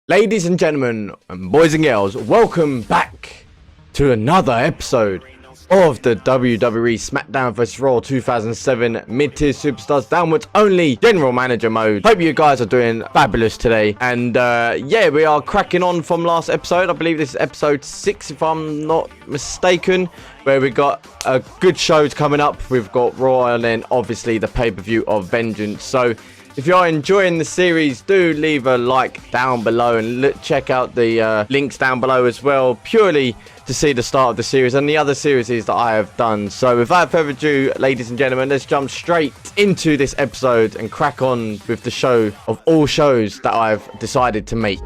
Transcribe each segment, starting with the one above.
Ladies and gentlemen, and boys and girls, welcome back to another episode of the WWE Smackdown vs Raw 2007 Mid-Tier Superstars Downwards Only General Manager Mode. Hope you guys are doing fabulous today. And yeah, we are cracking on from last episode. I believe this is episode 6, if I'm not mistaken, where we got a good shows coming up. We've got Raw and then obviously the pay-per-view of Vengeance. So if you're enjoying the series, do leave a like down below and check out the links down below as well, purely to see the start of the series and the other series that I have done. So without further ado, ladies and gentlemen, let's jump straight into this episode and crack on with the show of all shows that I've decided to make.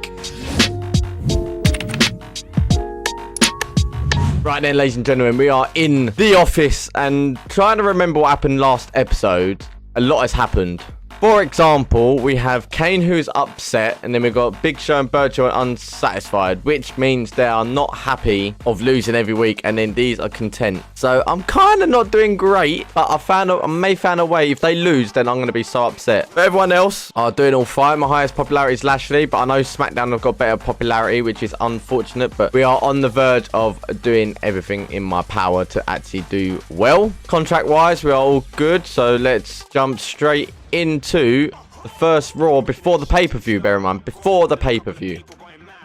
Right then, ladies and gentlemen, we are in the office and trying to remember what happened last episode. A lot has happened. For example, we have Kane who's upset, and then we've got Big Show and Birchall unsatisfied, which means they are not happy of losing every week, and then these are content. So I'm kind of not doing great, but I may find a way. If they lose, then I'm going to be so upset. But everyone else are doing all fine. My highest popularity is Lashley, but I know Smackdown have got better popularity, which is unfortunate, but we are on the verge of doing everything in my power to actually do well. Contract-wise, we are all good, so let's jump straight into the first Raw before the pay-per-view. Bear in mind, before the pay-per-view.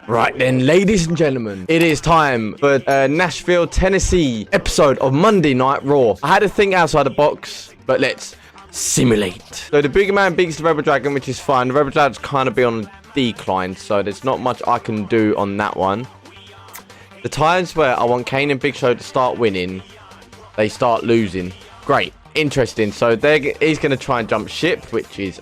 Right then, ladies and gentlemen, it is time for Nashville, Tennessee episode of Monday Night Raw. I had to think outside the box, but let's simulate. So the bigger man beats the Rebel Dragon, which is fine. The Rebel Dragon's kind of be on decline, so there's not much I can do on that one. The times where I want Kane and Big Show to start winning, they start losing. Great. Interesting. So he's going to try and jump ship, which is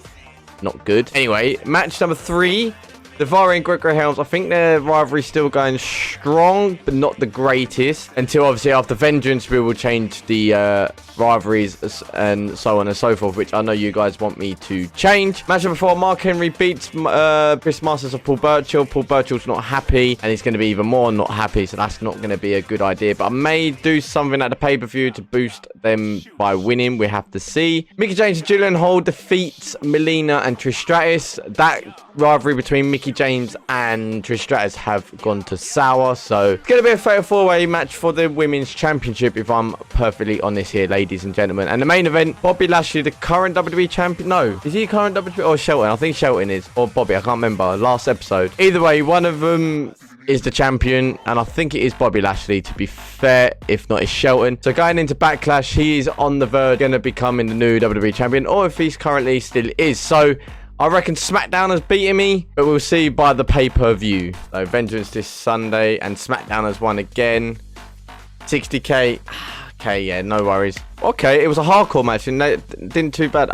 not good. Anyway, match number 3. Daivari and Gregory Helms. I think their rivalry's still going strong, but not the greatest. Until obviously after Vengeance, we will change the rivalries and so on and so forth, which I know you guys want me to change. Match number 4. Mark Henry beats Chris Masters of Paul Burchill. Paul Burchill's not happy, and he's going to be even more not happy, so that's not going to be a good idea. But I may do something at the pay-per-view to boost them by winning. We have to see. Mickie James and Julian Hall defeats Melina and Trish Stratus. That rivalry between Mickie James and Trish Stratus have gone to sour, so it's going to be a fatal 4-way match for the Women's Championship, if I'm perfectly honest here, ladies and gentlemen. And the main event, Bobby Lashley, the current WWE champion. No, is he current WWE or Shelton? I think Shelton is, or Bobby, I can't remember. Last episode. Either way, one of them is the champion, and I think it is Bobby Lashley, to be fair. If not, it's Shelton. So going into Backlash, he is on the verge going to becoming the new WWE champion, or if he's currently still is. So I reckon Smackdown has beaten me, but we'll see by the pay-per-view. So Vengeance this Sunday, and Smackdown has won again. 60k. Okay, yeah, no worries. Okay, it was a hardcore match, and they didn't too bad.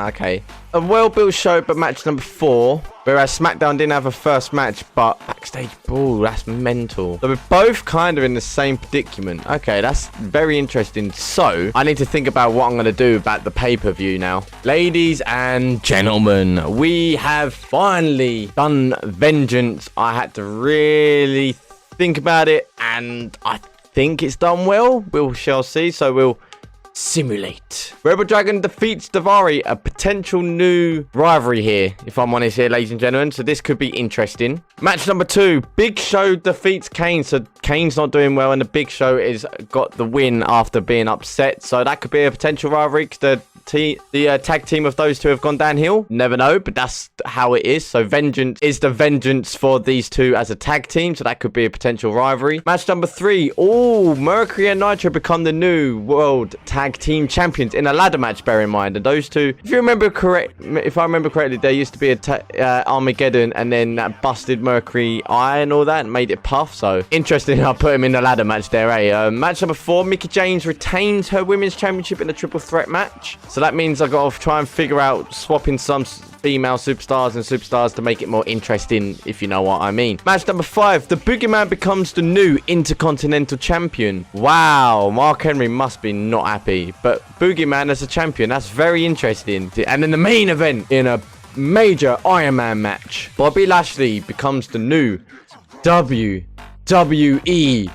Okay. A well-built show, but match number 4. Whereas Smackdown didn't have a first match, but backstage brawl, that's mental. So we're both kind of in the same predicament. Okay, that's very interesting. So I need to think about what I'm going to do about the pay-per-view now. Ladies and gentlemen, we have finally done Vengeance. I had to really think about it, and I think it's done well. We shall see. So we'll simulate. Rebel Dragon defeats Daivari, a potential new rivalry here, if I'm honest here, ladies and gentlemen. So this could be interesting. Match number 2. Big Show defeats Kane. So Kane's not doing well, and the Big Show is got the win after being upset. So that could be a potential rivalry, because the tag team of those two have gone downhill. Never know, but that's how it is. So Vengeance is the vengeance for these two as a tag team, so that could be a potential rivalry. Match number 3. Oh, Mercury and Nitro become the new World Tag Team Champions in a ladder match, bear in mind. And those two, if I remember correctly, there used to be a Armageddon, and then that busted Mercury eye and all that and made it puff. So interesting, I put him in the ladder match there, eh? Match number 4. Mickie James retains her Women's Championship in a triple threat match. So that means I've got to try and figure out swapping some female superstars to make it more interesting, if you know what I mean. Match number 5. The Boogeyman becomes the new Intercontinental Champion. Wow, Mark Henry must be not happy. But Boogeyman as a champion, that's very interesting. And in the main event, in a major Iron Man match, Bobby Lashley becomes the new WWE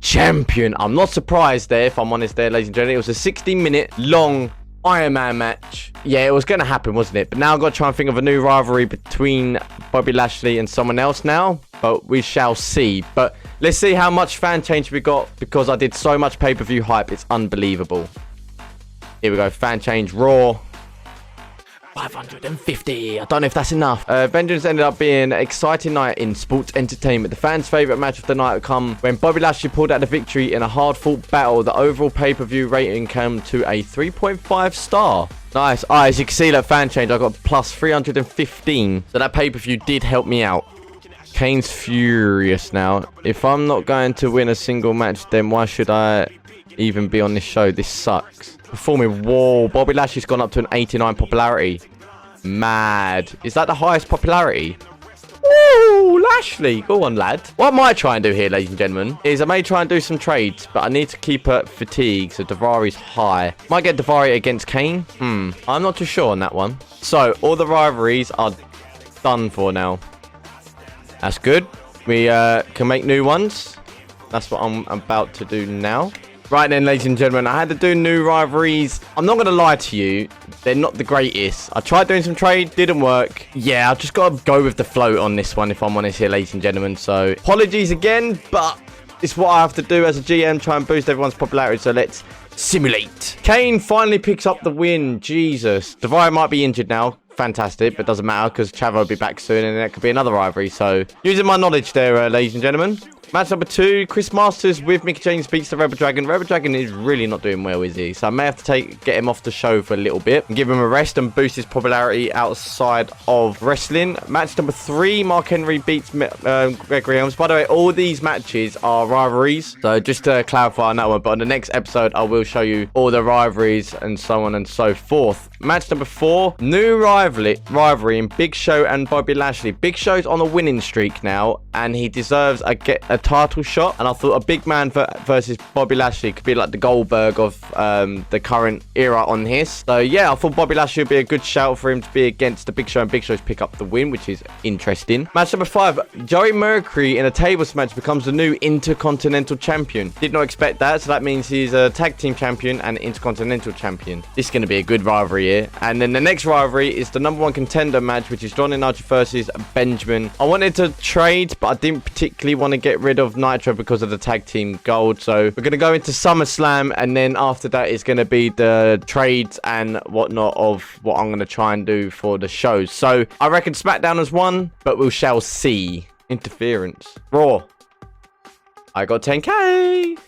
champion. I'm not surprised there, if I'm honest there, ladies and gentlemen. It was a 60-minute long Iron Man match. Yeah, it was going to happen, wasn't it? But now I've got to try and think of a new rivalry between Bobby Lashley and someone else now. But we shall see. But let's see how much fan change we got, because I did so much pay-per-view hype. It's unbelievable. Here we go. Fan change. Raw. 550. I don't know if that's enough. Vengeance ended up being an exciting night in sports entertainment. The fans' favourite match of the night would come when Bobby Lashley pulled out the victory in a hard-fought battle. The overall pay-per-view rating came to a 3.5 star. Nice. As you can see, that fan change, I got plus 315. So that pay-per-view did help me out. Kane's furious now. If I'm not going to win a single match, then why should I even be on this show? This sucks. Performing. Whoa, Bobby Lashley's gone up to an 89 popularity. Mad. Is that the highest popularity? Woo, Lashley. Go on, lad. What I might try and do here, ladies and gentlemen, is I may try and do some trades, but I need to keep at fatigue, so Daivari's high. Might get Daivari against Kane. I'm not too sure on that one. So, all the rivalries are done for now. That's good. We can make new ones. That's what I'm about to do now. Right then, ladies and gentlemen, I had to do new rivalries. I'm not going to lie to you. They're not the greatest. I tried doing some trade. Didn't work. Yeah, I've just got to go with the float on this one, if I'm honest here, ladies and gentlemen. So, apologies again, but it's what I have to do as a GM. Try and boost everyone's popularity. So, let's simulate. Kane finally picks up the win. Jesus. Daivari might be injured now. Fantastic, but doesn't matter because Chavo will be back soon and that could be another rivalry. So, using my knowledge there, ladies and gentlemen. Match number 2, Chris Masters with Mickie James beats the Rebel Dragon. Rebel Dragon is really not doing well, is he? So I may have to get him off the show for a little bit and give him a rest and boost his popularity outside of wrestling. Match number 3, Mark Henry beats Gregory Helms. By the way, all these matches are rivalries. So just to clarify on that one, but on the next episode, I will show you all the rivalries and so on and so forth. Match number 4, new rivalry in Big Show and Bobby Lashley. Big Show's on a winning streak now, and he deserves a title shot. And I thought a big man versus Bobby Lashley could be like the Goldberg of the current era on his. So yeah, I thought Bobby Lashley would be a good shout for him to be against the Big Show, and Big Show's pick up the win, which is interesting. Match number 5, Joey Mercury in a tables match becomes the new Intercontinental Champion. Did not expect that, so that means he's a tag team champion and Intercontinental Champion. This is going to be a good rivalry here. And then the next rivalry is the number 1 contender match, which is Johnny Nitro versus Benjamin. I wanted to trade, but I didn't particularly want to get rid of Nitro because of the tag team gold. So we're going to go into SummerSlam, and then after that is going to be the trades and whatnot of what I'm going to try and do for the shows. So I reckon Smackdown has won, but we shall see. Interference. Raw. I got 10k.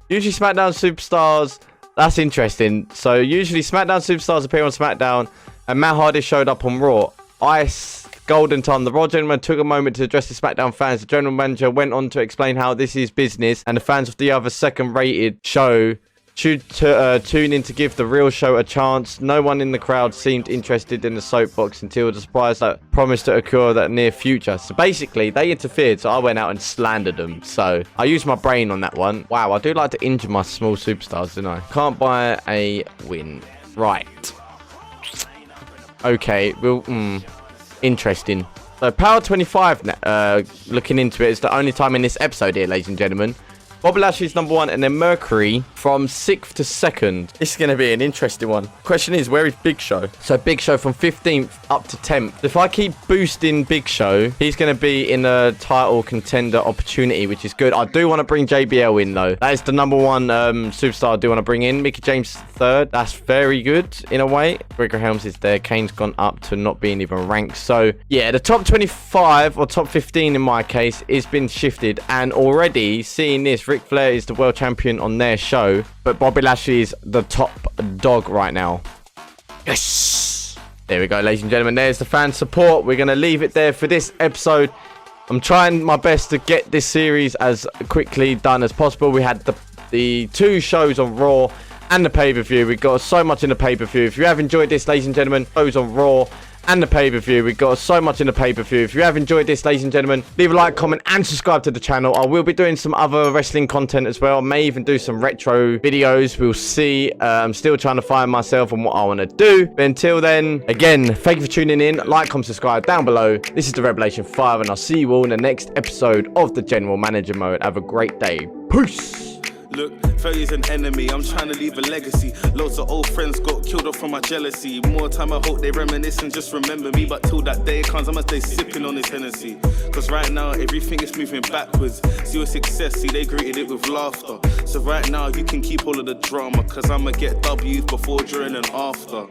Usually Smackdown Superstars. That's interesting. So usually Smackdown Superstars appear on Smackdown, and Matt Hardy showed up on Raw. Ice Golden Time. The Raw gentleman took a moment to address the SmackDown fans. The general manager went on to explain how this is business, and the fans of the other second-rated show should tune in to give the real show a chance. No one in the crowd seemed interested in the soapbox until the surprise that promised to occur that near future. So basically, they interfered, so I went out and slandered them. So I used my brain on that one. Wow, I do like to injure my small superstars, don't I? Can't buy a win. Right. Okay, well, interesting. So Power 25, looking into it, is the only time in this episode here, ladies and gentlemen. Bobby Lashley's number 1, and then Mercury from 6th to 2nd. This is going to be an interesting one. Question is, where is Big Show? So Big Show from 15th up to 10th. If I keep boosting Big Show, he's going to be in a title contender opportunity, which is good. I do want to bring JBL in, though. That is the number 1 superstar I do want to bring in. Mickie James 3rd. That's very good in a way. Gregory Helms is there. Kane's gone up to not being even ranked. So, yeah, the top 25 or top 15 in my case has been shifted. And already seeing this, Ric Flair is the world champion on their show, but Bobby Lashley is the top dog right now. Yes! There we go, ladies and gentlemen. There's the fan support. We're going to leave it there for this episode. I'm trying my best to get this series as quickly done as possible. We had the 2 shows on Raw and the pay-per-view. We got so much in the pay-per-view. If you have enjoyed this, ladies and gentlemen, shows on Raw and the pay-per-view. We've got so much in the pay-per-view. If you have enjoyed this, ladies and gentlemen, leave a like, comment, and subscribe to the channel. I will be doing some other wrestling content as well. I may even do some retro videos. We'll see. I'm still trying to find myself and what I want to do. But until then, again, thank you for tuning in. Like, comment, subscribe down below. This is the Revelation 5, and I'll see you all in the next episode of the General Manager Mode. Have a great day. Peace! Look, fairy's an enemy, I'm trying to leave a legacy. Loads of old friends got killed off from my jealousy. More time I hope they reminisce and just remember me. But till that day comes, I must stay sipping on this Hennessy. Cause right now, everything is moving backwards. See your success, see they greeted it with laughter. So right now, you can keep all of the drama. Cause I'ma get W's before, during and after.